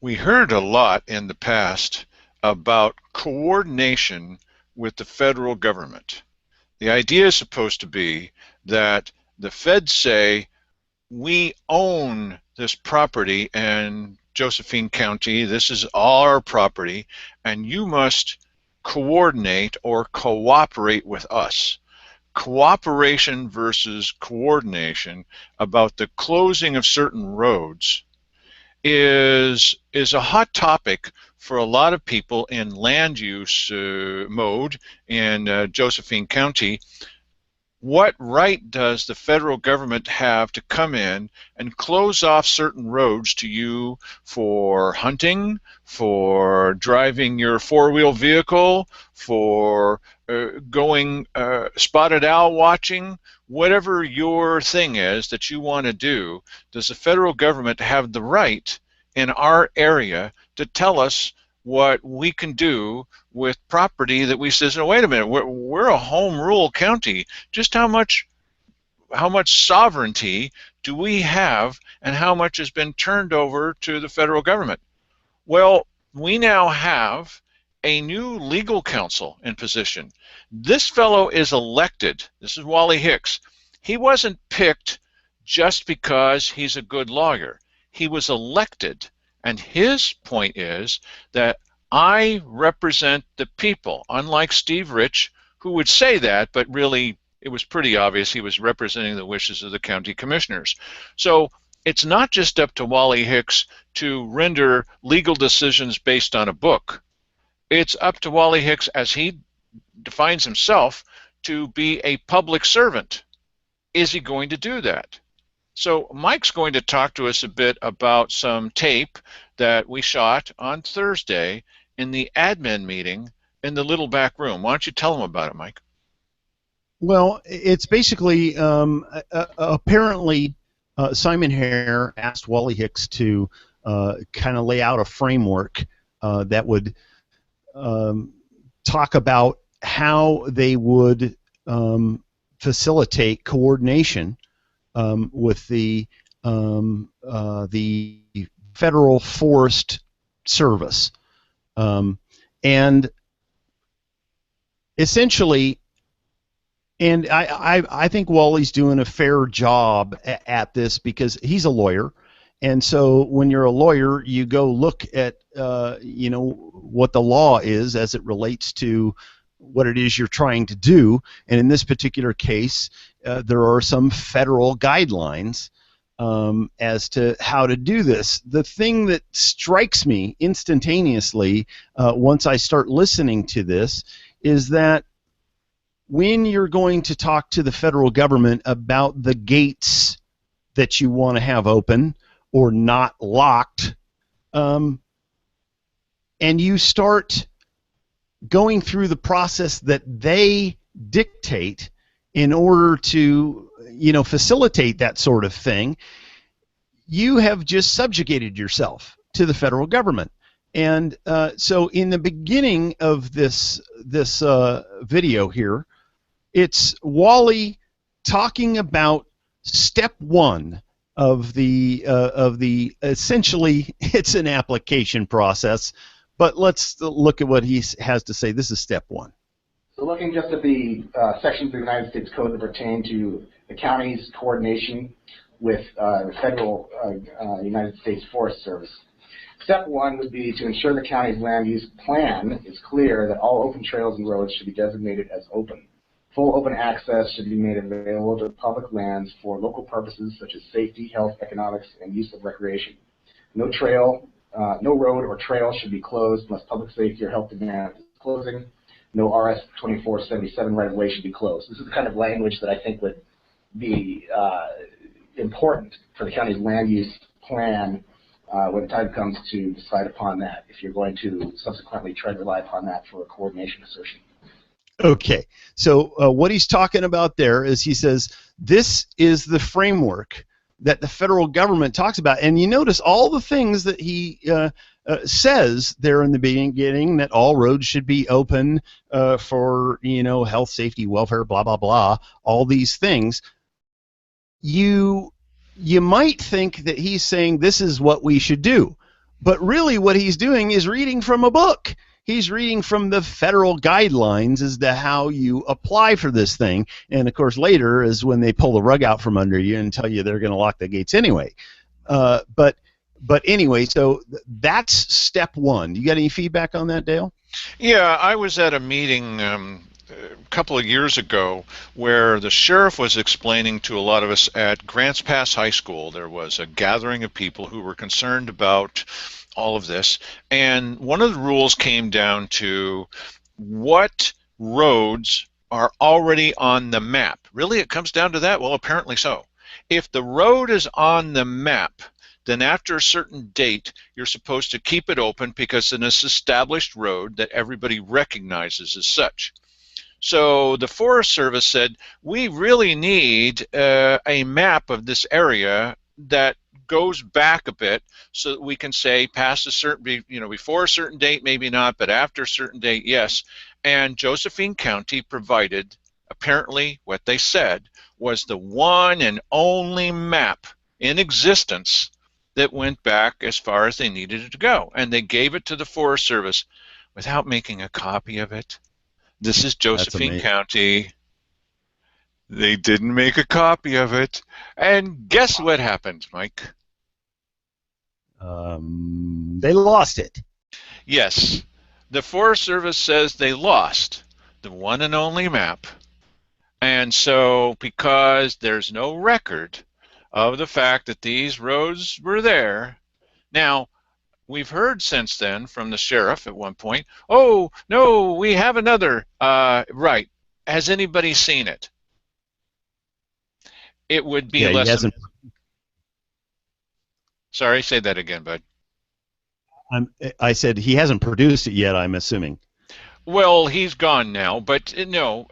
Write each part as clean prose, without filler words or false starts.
We heard a lot in the past about coordination with the federal government. The idea is supposed to be that the feds say, we own this property in Josephine County, this is our property, and you must coordinate or cooperate with us. Cooperation versus coordination about the closing of certain roads is a hot topic for a lot of people in land use mode in Josephine County. What right does the federal government have to come in and close off certain roads to you for hunting, for driving your four-wheel vehicle, for going spotted owl watching, whatever your thing is that you want to do? Does the federal government have the right in our area to tell us what we can do with property that we says, no, wait a minute, we're a home rule county. Just how much sovereignty do we have, and how much has been turned over to the federal government? Well, we now have a new legal counsel in position. This fellow is elected. This is Wally Hicks. He wasn't picked just because he's a good lawyer. He was elected. And his point is that I represent the people, unlike Steve Rich, who would say that, but really it was pretty obvious he was representing the wishes of the county commissioners. So it's not just up to Wally Hicks to render legal decisions based on a book. It's up to Wally Hicks, as he defines himself, to be a public servant. Is he going to do that? So Mike's going to talk to us a bit about some tape that we shot on Thursday in the admin meeting in the little back room. Why don't you tell them about it, Mike? Well, it's basically apparently Simon Hare asked Wally Hicks to kind of lay out a framework that would talk about how they would facilitate coordination with the Federal Forest Service, and essentially, and I think Wally's doing a fair job at this because he's a lawyer, and so when you're a lawyer, you go look at you know, what the law is as it relates to what it is you're trying to do, and in this particular case, there are some federal guidelines as to how to do this. The thing that strikes me instantaneously once I start listening to this is that when you're going to talk to the federal government about the gates that you want to have open or not locked, and you start going through the process that they dictate in order to, you know, facilitate that sort of thing, you have just subjugated yourself to the federal government. And so in the beginning of this video here, it's Wally talking about step one of the essentially it's an application process, but let's look at what he has to say. This is step one. So looking just at the sections of the United States Code that pertain to the county's coordination with the federal United States Forest Service. Step one would be to ensure the county's land use plan is clear that all open trails and roads should be designated as open. Full open access should be made available to public lands for local purposes such as safety, health, economics, and use of recreation. No trail, no road or trail should be closed unless public safety or health demand is closing. No RS 2477 right-of-way should be closed. This is the kind of language that I think would be important for the county's land use plan when the time comes to decide upon that, if you're going to subsequently try to rely upon that for a coordination assertion. Okay, so what he's talking about there is he says this is the framework that the federal government talks about, and you notice all the things that he says there in the beginning, that all roads should be open for, you know, health, safety, welfare, blah blah blah, all these things. You might think that he's saying this is what we should do, But really what he's doing is reading from a book. He's reading from the federal guidelines as to how you apply for this thing. And, of course, later is when they pull the rug out from under you and tell you they're going to lock the gates anyway. But anyway, so that's step one. You got any feedback on that, Dale? Yeah, I was at a meeting a couple of years ago where the sheriff was explaining to a lot of us at Grants Pass High School. There was a gathering of people who were concerned about all of this, and one of the rules came down to what roads are already on the map. Really, it comes down to that? Well, apparently so. If the road is on the map, then after a certain date, you're supposed to keep it open because it's an established road that everybody recognizes as such. So the Forest Service said, we really need a map of this area that goes back a bit so that we can say past a certain, before a certain date, maybe not, but after a certain date, yes. And Josephine County provided, apparently what they said, was the one and only map in existence that went back as far as they needed it to go. And they gave it to the Forest Service without making a copy of it. This is Josephine County. They didn't make a copy of it. And guess what happened, Mike? They lost it. Yes. The Forest Service says they lost the one and only map. And so because there's no record of the fact that these roads were there. Now, we've heard since then from the sheriff at one point, oh, no, we have another. Right. Has anybody seen it? It would be less than... Sorry, say that again, bud. I said he hasn't produced it yet, I'm assuming. Well, he's gone now, but no,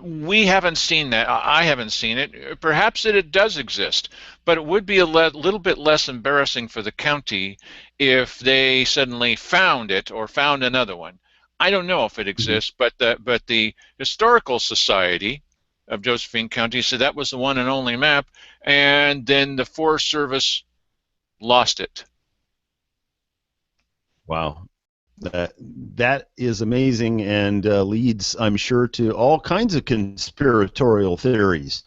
we haven't seen that. I haven't seen it. Perhaps it does exist, but it would be a little bit less embarrassing for the county if they suddenly found it or found another one. I don't know if it exists, but the Historical Society of Josephine County said that was the one and only map, and then the Forest Service lost it. Wow. That is amazing and leads, I'm sure, to all kinds of conspiratorial theories.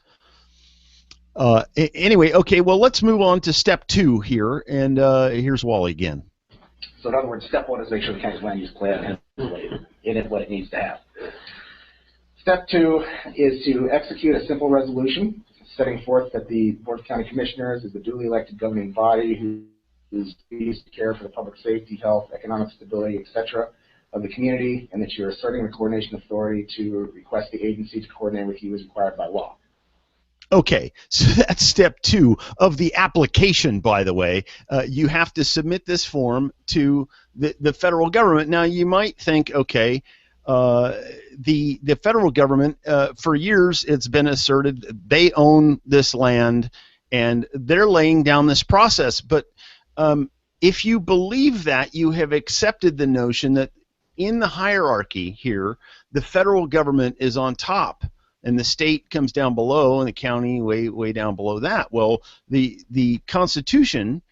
Anyway, okay, well, let's move on to step 2 here, and here's Wally again. So in other words, step 1 is make sure the county's land use plan has in it what it needs to have. Step 2 is to execute a simple resolution setting forth that the Board of County Commissioners is the duly elected governing body whose duties to care for the public safety, health, economic stability, etc. of the community, and that you're asserting the coordination authority to request the agency to coordinate with you as required by law. Okay, so that's step 2 of the application, by the way. You have to submit this form to the federal government. Now, you might think, okay, the federal government, for years, it's been asserted they own this land, and they're laying down this process. But if you believe that, you have accepted the notion that in the hierarchy here, the federal government is on top, and the state comes down below, and the county way down below that. Well, the Constitution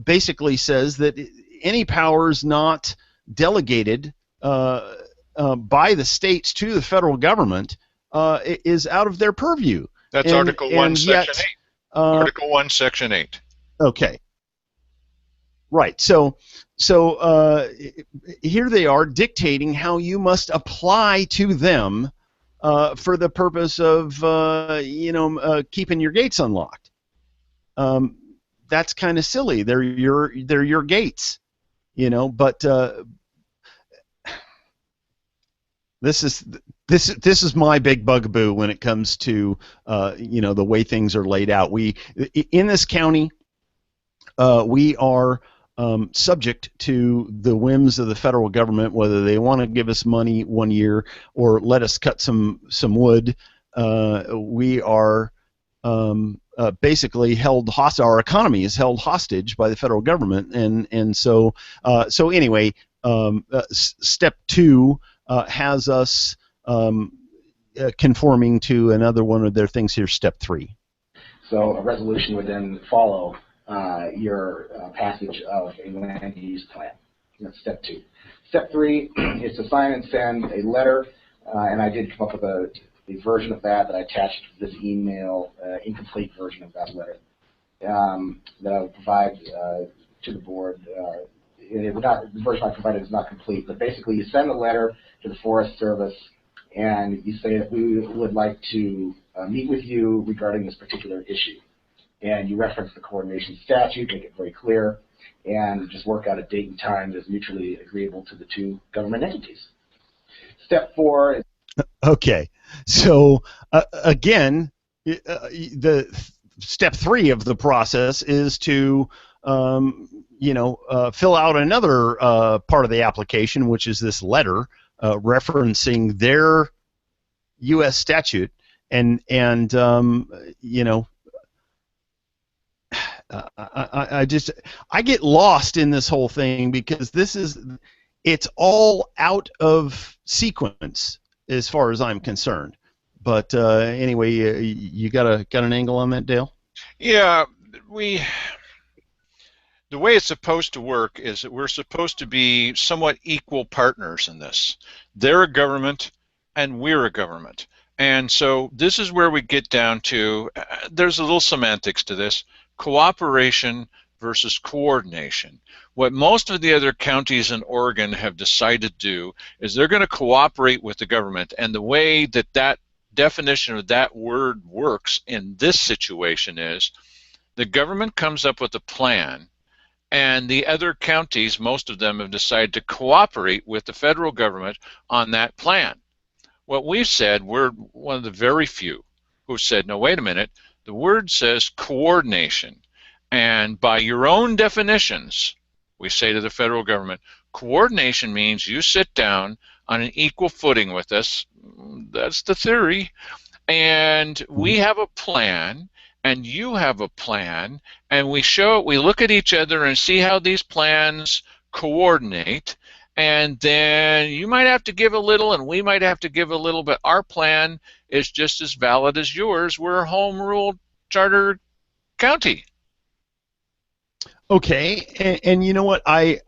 basically says that any powers not delegated by the states to the federal government is out of their purview. That's Article 1, Section 8. Article 1, Section 8. Okay. Right. So here they are dictating how you must apply to them for the purpose of keeping your gates unlocked. That's kind of silly. They're your gates, But this is my big bugaboo when it comes to the way things are laid out. We in this county we are subject to the whims of the federal government, whether they want to give us money one year or let us cut some wood. We are basically held hostage. Our economy is held hostage by the federal government, and so anyway, step 2 has us conforming to another one of their things here, step 3. So a resolution would then follow your passage of a land use plan. That's step 2. Step 3 is to sign and send a letter, and I did come up with a version of that I attached to this email, incomplete version of that letter that I would provide to the board. The version I provided is not complete, but basically you send a letter to the Forest Service and you say that we would like to meet with you regarding this particular issue. And you reference the coordination statute, make it very clear, and just work out a date and time that is mutually agreeable to the two government entities. Step 4 is... Okay, so again, the step 3 of the process is to fill out another part of the application, which is this letter referencing their U.S. statute, and I get lost in this whole thing because it's all out of sequence as far as I'm concerned. But anyway, you got an angle on that, Dale? Yeah, the way it's supposed to work is that we're supposed to be somewhat equal partners in this. They're a government and we're a government. And so this is where we get down to, there's a little semantics to this, cooperation versus coordination. What most of the other counties in Oregon have decided to do is they're going to cooperate with the government, and the way that definition of that word works in this situation is the government comes up with a plan, and the other counties, most of them, have decided to cooperate with the federal government on that plan. What we've said, we're one of the very few who said, no, wait a minute, the word says coordination, and by your own definitions, we say to the federal government, coordination means you sit down on an equal footing with us. That's the theory. And we have a plan, and you have a plan, and we look at each other and see how these plans coordinate, and then you might have to give a little and we might have to give a little, but our plan is just as valid as yours. We're a home rule charter county. Okay, and you know what, I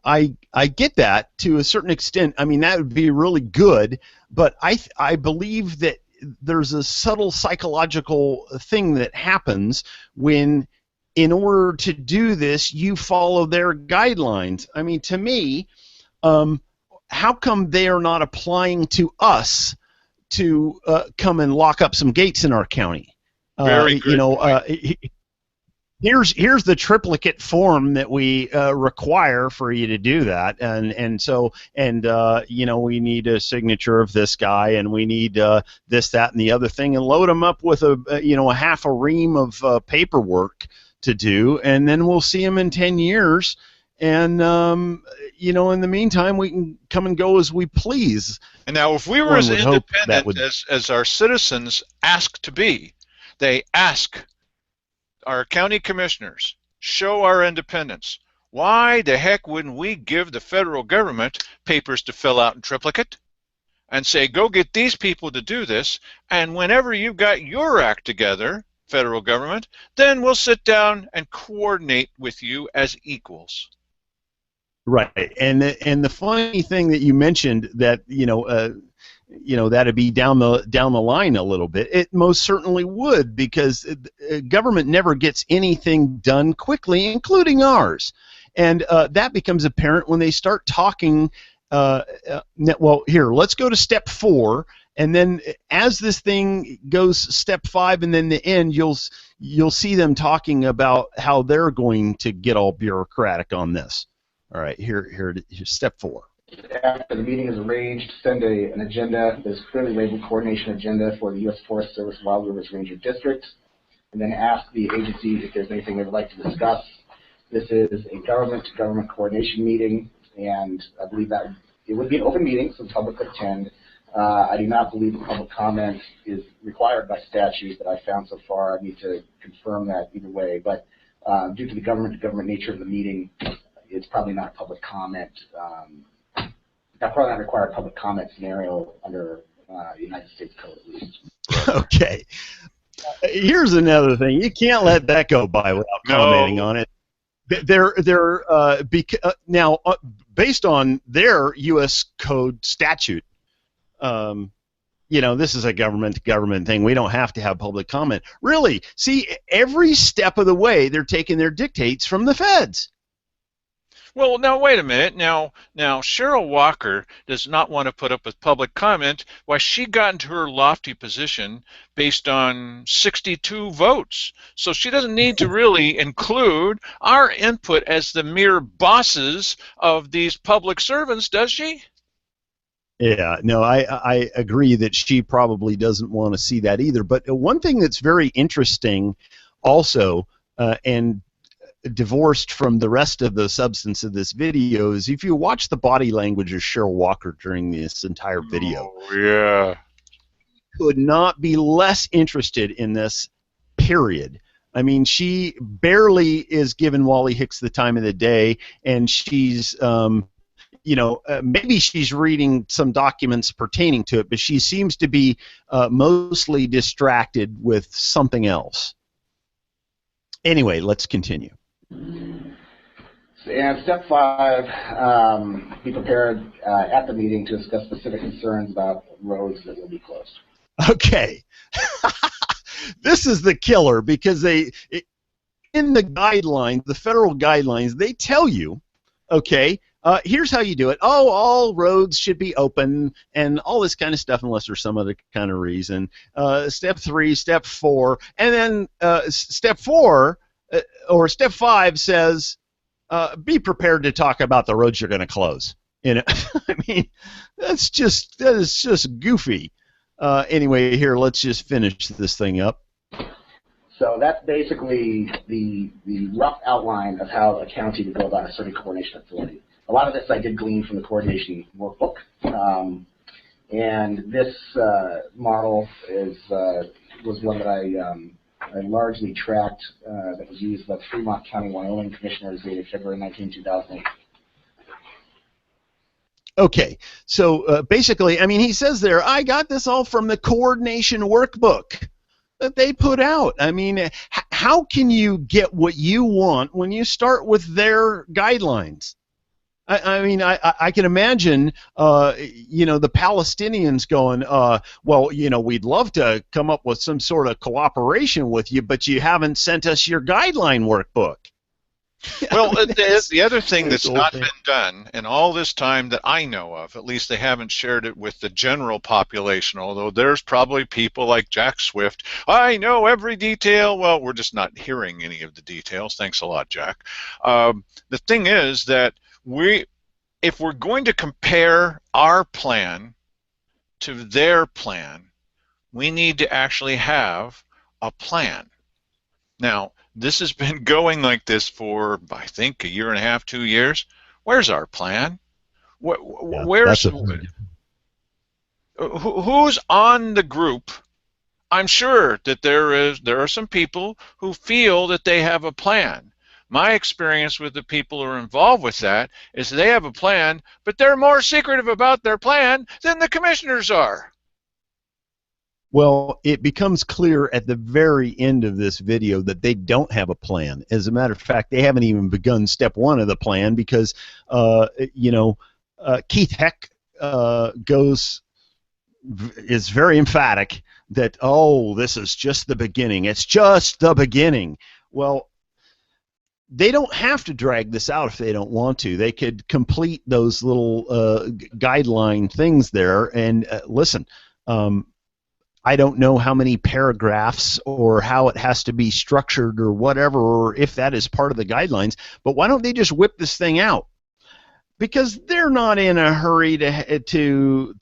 get that to a certain extent. I mean, that would be really good, but I believe that there's a subtle psychological thing that happens when, in order to do this, you follow their guidelines. I mean, to me, how come they are not applying to us to come and lock up some gates in our county? Very good. Here's the triplicate form that we require for you to do that, and so we need a signature of this guy, and we need this, that, and the other thing, and load them up with a half a ream of paperwork to do, and then we'll see them in 10 years, and in the meantime we can come and go as we please. And now, if we were as independent as our citizens ask to be, they ask our county commissioners, show our independence. Why the heck wouldn't we give the federal government papers to fill out in triplicate and say, go get these people to do this, and whenever you've got your act together, federal government, then we'll sit down and coordinate with you as equals. Right, and the funny thing that you mentioned that that'd be down the line a little bit. It most certainly would, because government never gets anything done quickly, including ours, and that becomes apparent when they start talking. Well, here, let's go to step 4, and then as this thing goes step 5 and then the end, you'll see them talking about how they're going to get all bureaucratic on this. All right, here's step 4. After the meeting is arranged, send an agenda that's clearly labeled coordination agenda for the U.S. Forest Service Wild Rivers Ranger District, and then ask the agency if there's anything they would like to discuss. This is a government-to-government coordination meeting, and I believe that it would be an open meeting, so the public could attend. I do not believe that public comment is required by statute that I found so far. I need to confirm that either way, but due to the government-to-government nature of the meeting, it's probably not public comment. That probably not require a public comment scenario under United States Code, at least. Okay. Here's another thing. You can't let that go by without commenting on it. Now, based on their U.S. Code statute, this is a government thing. We don't have to have public comment. Really, see, every step of the way, they're taking their dictates from the feds. Well, now wait a minute. Now, Cheryl Walker does not want to put up with public comment. Why, she got into her lofty position based on 62 votes. So she doesn't need to really include our input as the mere bosses of these public servants, does she? Yeah, no, I agree that she probably doesn't want to see that either. But one thing that's very interesting also, and divorced from the rest of the substance of this video, is if you watch the body language of Cheryl Walker during this entire video. Oh, yeah. Could not be less interested in this, period. I mean, she barely is giving Wally Hicks the time of the day, and she's, maybe she's reading some documents pertaining to it, but she seems to be mostly distracted with something else. Anyway, let's continue. And step 5, be prepared at the meeting to discuss specific concerns about roads that will be closed. Okay. This is the killer, because in the guidelines, the federal guidelines, they tell you, okay, here's how you do it. Oh, all roads should be open and all this kind of stuff unless there's some other kind of reason. Step 3, step 4, and then step 4 or step 5 says, be prepared to talk about the roads you're going to close. I mean, that is just goofy. Anyway, here, let's just finish this thing up. So that's basically the rough outline of how a county would go about asserting coordination authority. A lot of this I did glean from the coordination workbook, and this model was one that I largely tracked that was used by the Fremont County, Wyoming Commissioners dated February 19, 2008. Okay, so basically, I mean, he says there, I got this all from the coordination workbook that they put out. I mean, how can you get what you want when you start with their guidelines? I mean, I can imagine, the Palestinians going, well, we'd love to come up with some sort of cooperation with you, but you haven't sent us your guideline workbook. Well, the other thing that's not been done in all this time that I know of, at least they haven't shared it with the general population, although there's probably people like Jack Swift, I know every detail. Well, we're just not hearing any of the details. Thanks a lot, Jack. The thing is that if we're going to compare our plan to their plan, we need to actually have a plan. Now, this has been going like this for, I think, 1.5 years, 2 years. Where's our plan? Who's on the group? I'm sure that there are some people who feel that they have a plan. My experience with the people who are involved with that is they have a plan, but they're more secretive about their plan than the commissioners are. Well, it becomes clear at the very end of this video that they don't have a plan. As a matter of fact, they haven't even begun step 1 of the plan because, Keith Heck is very emphatic that, oh, this is just the beginning. It's just the beginning. Well, they don't have to drag this out if they don't want to. They could complete those little guideline things there. And listen, I don't know how many paragraphs or how it has to be structured or whatever, or if that is part of the guidelines, but why don't they just whip this thing out? Because they're not in a hurry to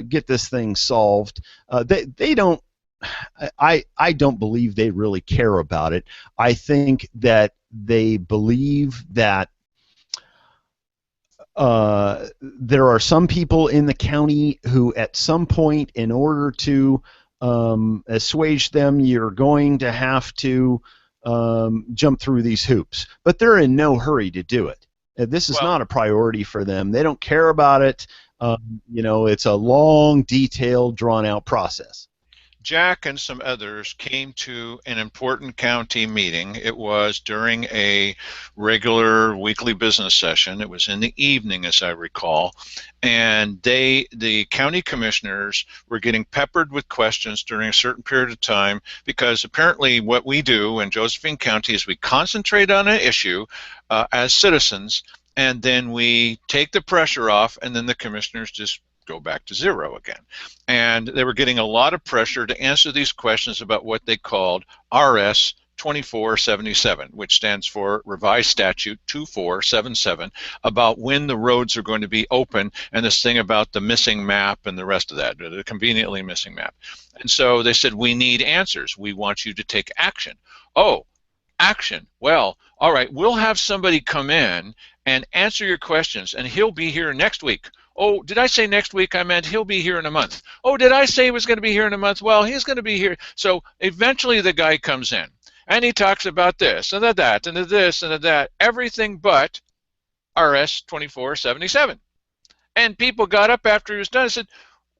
get this thing solved. They don't. I don't believe they really care about it. I think that they believe that there are some people in the county who at some point, in order to assuage them, you're going to have to jump through these hoops. But they're in no hurry to do it. This is not a priority for them. They don't care about it. It's a long, detailed, drawn-out process. Jack and some others came to an important county meeting. It was during a regular weekly business session. It was in the evening, as I recall. And the county commissioners, were getting peppered with questions during a certain period of time, because apparently what we do in Josephine County is we concentrate on an issue as citizens, and then we take the pressure off, and then the commissioners just go back to zero again. And they were getting a lot of pressure to answer these questions about what they called RS 2477, which stands for Revised Statute 2477, about when the roads are going to be open, and this thing about the missing map and the rest of that, the conveniently missing map. And so they said, we need answers. We want you to take action. Oh, action. Well, all right, we'll have somebody come in and answer your questions, and he'll be here next week. Oh, did I say next week? I meant he'll be here in a month. Oh, did I say he was going to be here in a month? Well, he's going to be here. So eventually the guy comes in, and he talks about this and that and this and that, everything but RS 2477. And people got up after he was done and said,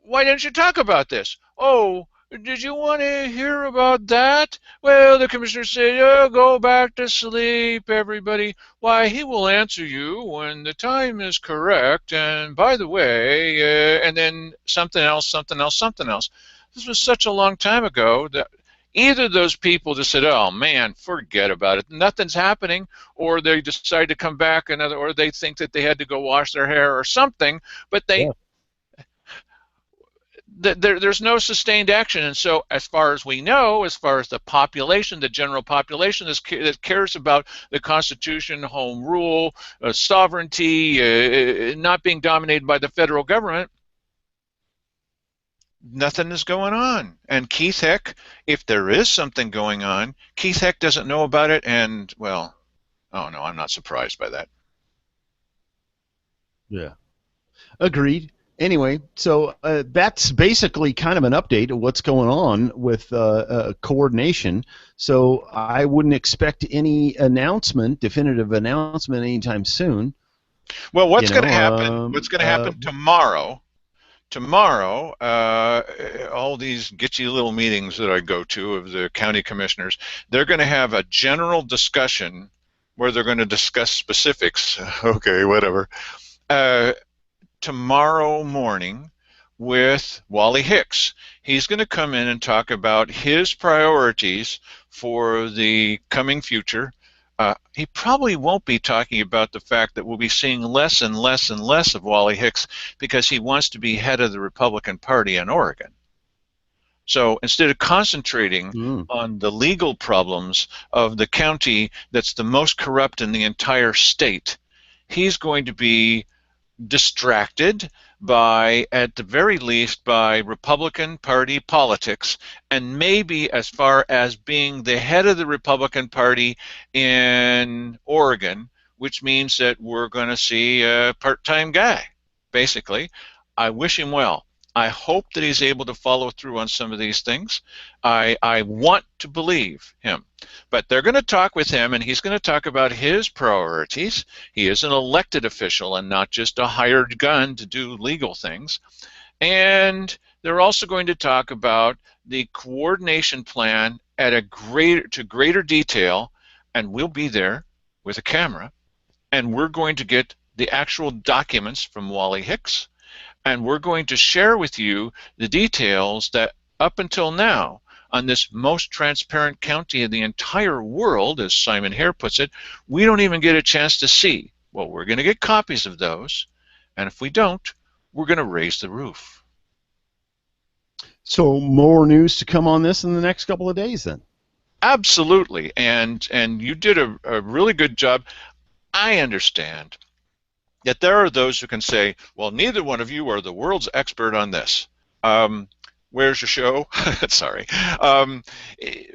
why didn't you talk about this? Oh, did you want to hear about that? Well, the commissioner said, oh, go back to sleep, everybody. Why, he will answer you when the time is correct. And by the way, and then something else, something else, something else. This was such a long time ago that either those people just said, oh, man, forget about it. Nothing's happening. Or they decide to come back, or they think that they had to go wash their hair or something. But they... Yeah. There's no sustained action. And so as far as we know, as far as the population, the general population that cares about the Constitution, home rule, sovereignty, not being dominated by the federal government, nothing is going on. And Keith Heck, if there is something going on, Keith Heck doesn't know about it. And, well, oh no, I'm not surprised by that. Yeah. Agreed. Anyway, so that's basically kind of an update of what's going on with coordination. So I wouldn't expect any definitive announcement anytime soon. Well, what's going to happen? What's going to happen tomorrow? Tomorrow, all these gitchy little meetings that I go to of the county commissioners, they're going to have a general discussion where they're going to discuss specifics. Okay, whatever. Tomorrow morning with Wally Hicks. He's going to come in and talk about his priorities for the coming future. He probably won't be talking about the fact that we'll be seeing less and less and less of Wally Hicks because he wants to be head of the Republican Party in Oregon. So instead of concentrating on the legal problems of the county that's the most corrupt in the entire state, he's going to be distracted by, at the very least, by Republican Party politics, and maybe as far as being the head of the Republican Party in Oregon, which means that we're going to see a part-time guy, basically. I wish him well. I hope that he's able to follow through on some of these things. I want to believe him. But they're going to talk with him, and he's going to talk about his priorities. He is an elected official and not just a hired gun to do legal things. And they're also going to talk about the coordination plan at greater detail, and we'll be there with a camera, and we're going to get the actual documents from Wally Hicks, and we're going to share with you the details that up until now, on this most transparent county in the entire world, as Simon Hare puts it, we don't even get a chance to see. Well, we're going to get copies of those, and if we don't, we're going to raise the roof. So more news to come on this in the next couple of days then? Absolutely, and you did a really good job. I understand that there are those who can say, well, neither one of you are the world's expert on this. Where's your show? Sorry.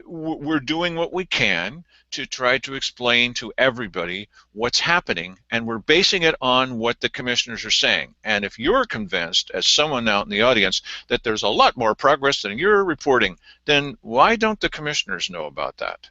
We're doing what we can to try to explain to everybody what's happening, and we're basing it on what the commissioners are saying. And if you're convinced, as someone out in the audience, that there's a lot more progress than you're reporting, then why don't the commissioners know about that?